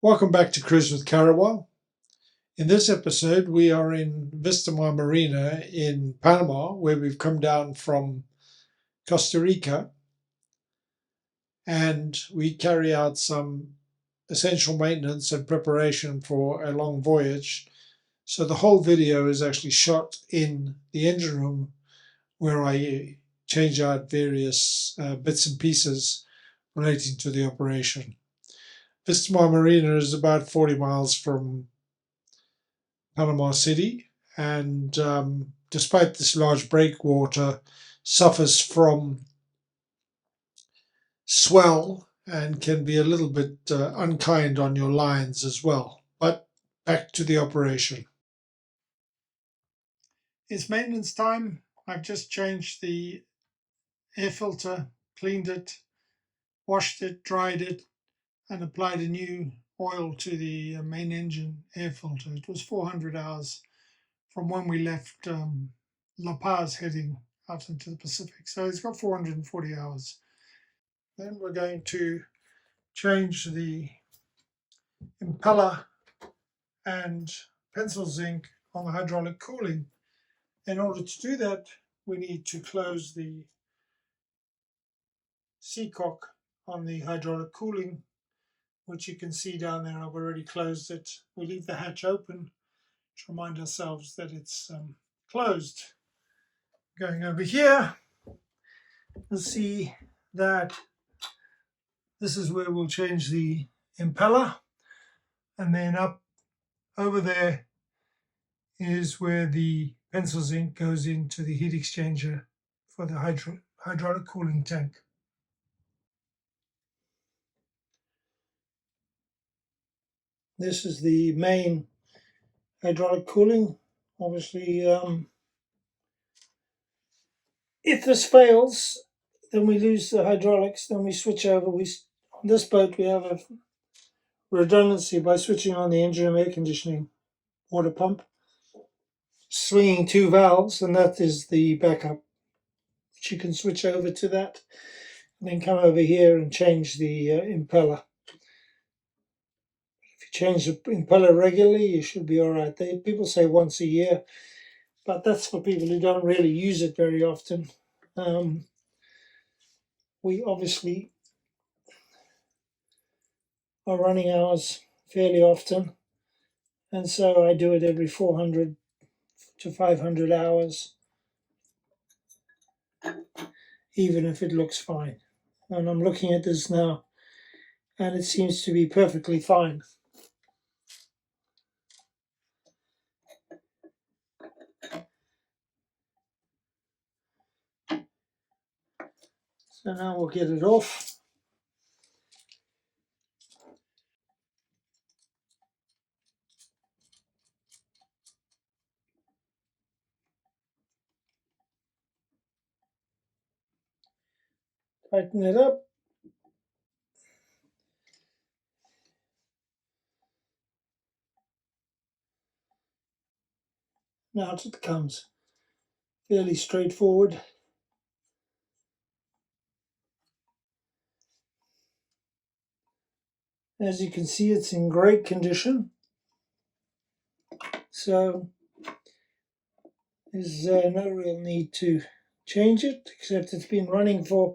Welcome back to Cruise with Carawal. In this episode, we are in Vista Marina in Panama, where we've come down from Costa Rica, and we carry out some essential maintenance and preparation for a long voyage. So the whole video is actually shot in the engine room where I change out various bits and pieces relating to the operation. Vista Marina is about 40 miles from Panama City, and despite this large breakwater, suffers from swell and can be a little bit unkind on your lines as well. But back to the operation. It's maintenance time. I've just changed the air filter, cleaned it, washed it, dried it, and applied a new oil to the main engine air filter. It was 400 hours from when we left La Paz heading out into the Pacific. So it's got 440 hours. Then we're going to change the impeller and pencil zinc on the hydraulic cooling. In order to do that, we need to close the seacock on the hydraulic cooling, which you can see down there. I've already closed it. We leave the hatch open to remind ourselves that it's closed. Going over here, you'll see that this is where we'll change the impeller, and then up over there is where the pencil zinc goes into the heat exchanger for the hydraulic cooling tank. This is the main hydraulic cooling. Obviously, if this fails, then we lose the hydraulics, then we switch over. On this boat, we have a redundancy by switching on the engine room air conditioning water pump, swinging two valves, and that is the backup. You can switch over to that and then come over here and change the impeller. If you change the impeller regularly, you should be all right. People say once a year, but that's for people who don't really use it very often. We obviously are running ours fairly often, and so I do it every 400 to 500 hours, even if it looks fine. And I'm looking at this now, and it seems to be perfectly fine. So now we'll get it off. Tighten it up. Now it comes fairly straightforward. As you can see, it's in great condition. So there's no real need to change it, except it's been running for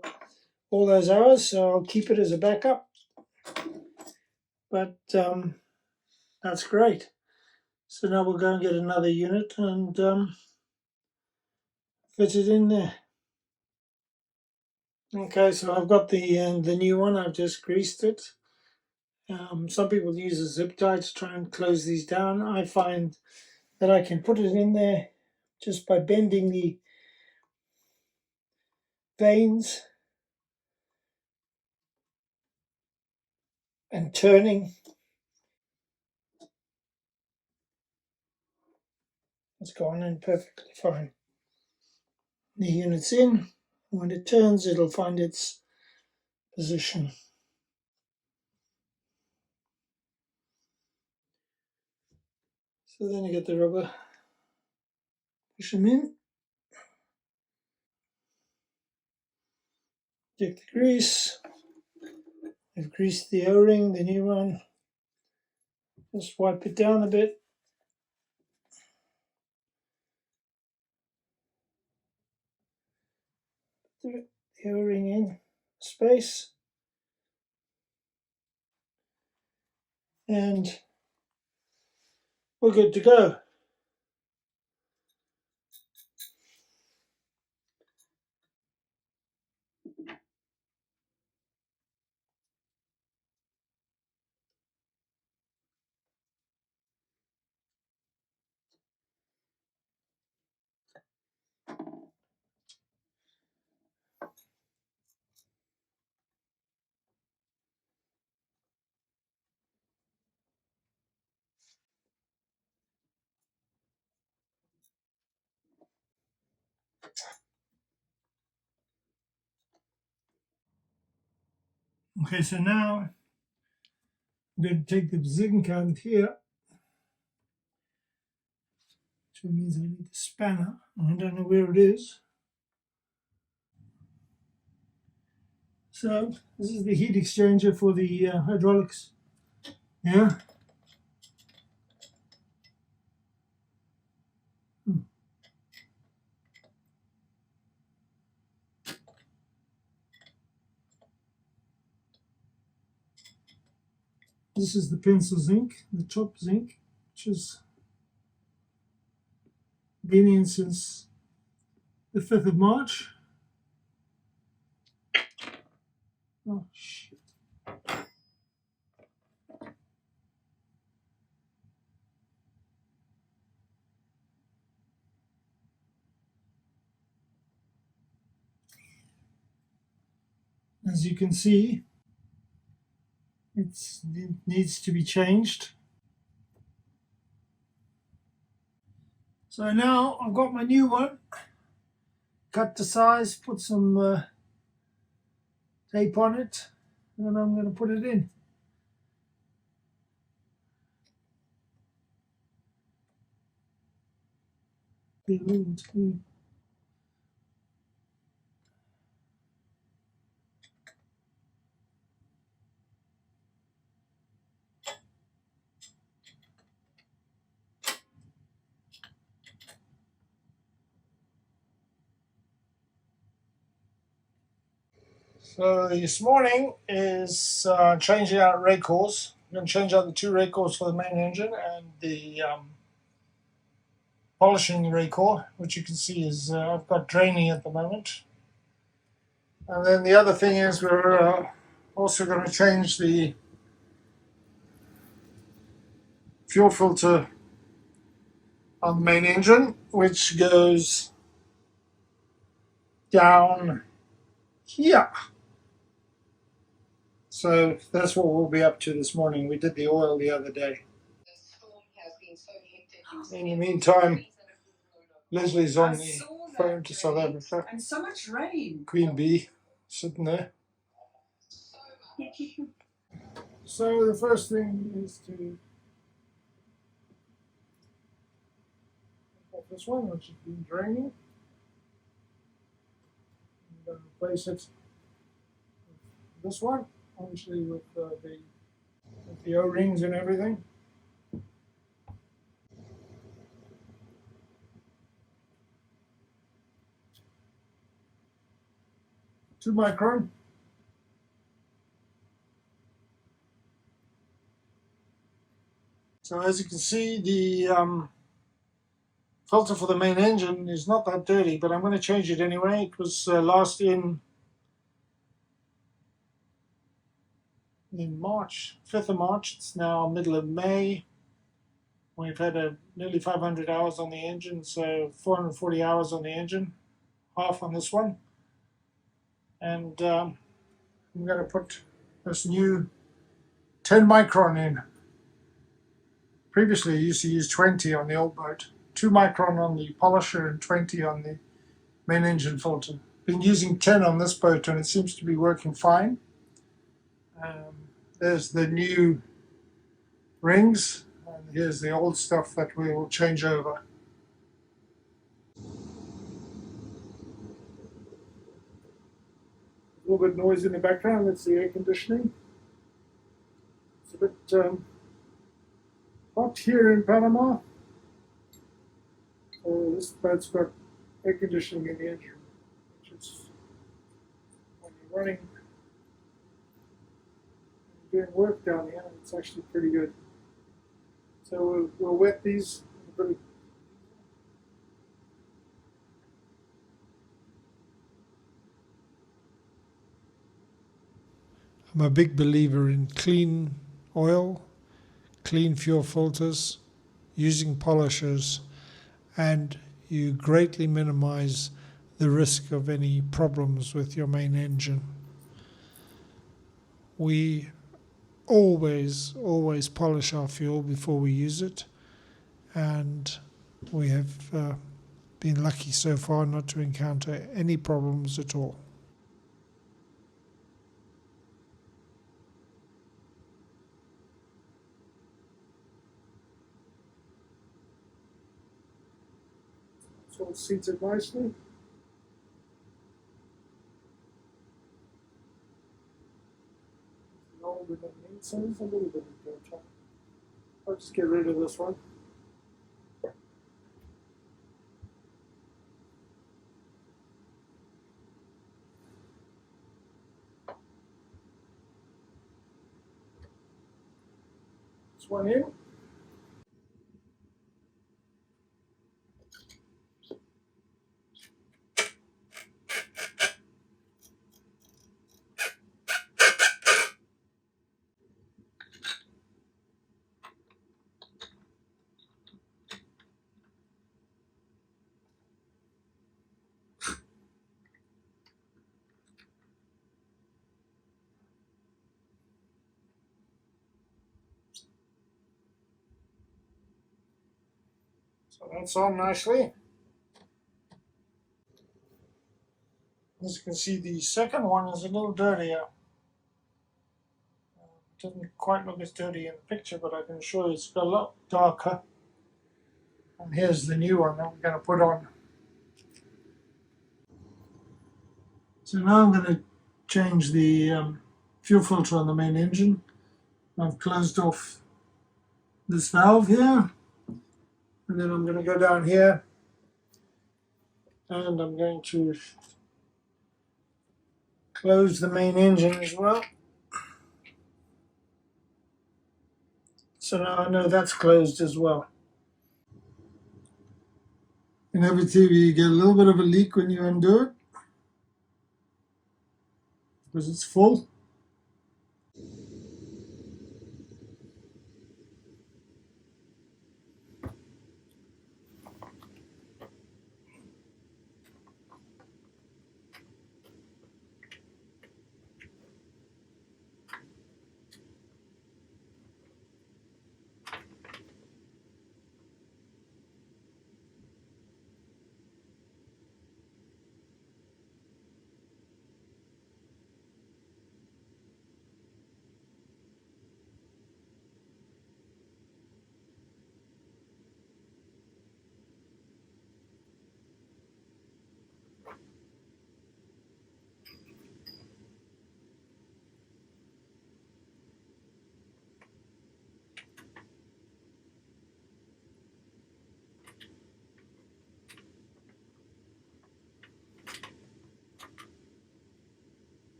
all those hours, so I'll keep it as a backup. But that's great. So now we'll go and get another unit and fit it in there. Okay, so I've got the new one. I've just greased it. Some people use a zip tie to try and close these down. I find that I can put it in there just by bending the vanes and turning. It's gone in perfectly fine. The unit's in. When it turns, it'll find its position. So then you get the rubber, push them in, take the grease. I've greased the O-ring, the new one. Just wipe it down a bit. Put the O-ring in space. And we're good to go. Okay, so now I'm going to take the zinc out here, which means I need a spanner. I don't know where it is. So this is the heat exchanger for the hydraulics. Yeah. This is the pencil zinc, the top zinc, which has been in since the 5th of March. Oh, shit. As you can see, it needs to be changed. So now I've got my new one, cut to size, put some tape on it, and I'm going to put it in. So this morning is changing out rake cores. I'm going to change out the 2 rake cores for the main engine and the polishing rake core, which you can see is I've got draining at the moment. And then the other thing is we're also going to change the fuel filter on the main engine, which goes down here. So that's what we'll be up to this morning. We did the oil the other day. In the meantime, Leslie's on the phone to South Africa. And so much rain. Queen Bee sitting there. So the first thing is to take off this one, which has been draining. I'm going to replace it with this one, obviously with the O-rings and everything. Two micron. So as you can see, the filter for the main engine is not that dirty, but I'm going to change it anyway. It was last in March, 5th of March. It's now middle of May. We've had nearly 500 hours on the engine, so 440 hours on the engine, half on this one. And I'm going to put this new 10 micron in. Previously I used to use 20 on the old boat. 2 micron on the polisher and 20 on the main engine filter. Been using 10 on this boat and it seems to be working fine. There's the new rings, and here's the old stuff that we will change over. A little bit of noise in the background, that's the air conditioning. It's a bit hot here in Panama. This boat's got air conditioning in the engine, which is when you're running and doing work down here, it's actually pretty good. So we'll wet these. I'm a big believer in clean oil, clean fuel filters, using polishers, and you greatly minimize the risk of any problems with your main engine. We always polish our fuel before we use it, and we have been lucky so far not to encounter any problems at all. So it seated nicely. Older than me, so there's a little bit of dirt. I'll just get rid of this one. This one in. So that's on nicely. As you can see, the second one is a little dirtier. It doesn't quite look as dirty in the picture, but I can show you it's got a lot darker. And here's the new one that we're going to put on. So now I'm going to change the fuel filter on the main engine. I've closed off this valve here, and then I'm going to go down here and I'm going to close the main engine as well. So now I know that's closed as well. Inevitably you get a little bit of a leak when you undo it because it's full.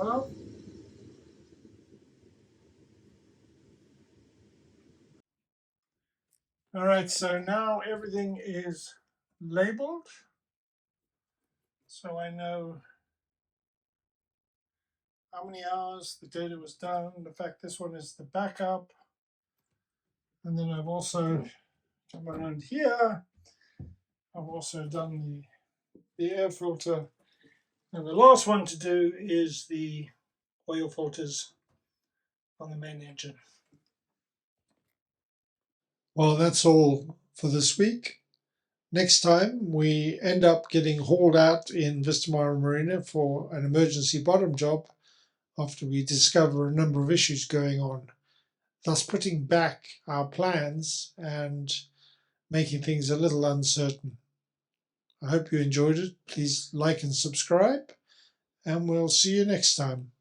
Well, all right, so now everything is labeled, so I know how many hours the data was done. In fact, this one is the backup. And then I've also come around here. I've also done the air filter. And the last one to do is the oil filters on the main engine. Well, that's all for this week. Next time we end up getting hauled out in Vistamara Marina for an emergency bottom job after we discover a number of issues going on, thus putting back our plans and making things a little uncertain. I hope you enjoyed it. Please like and subscribe, and we'll see you next time.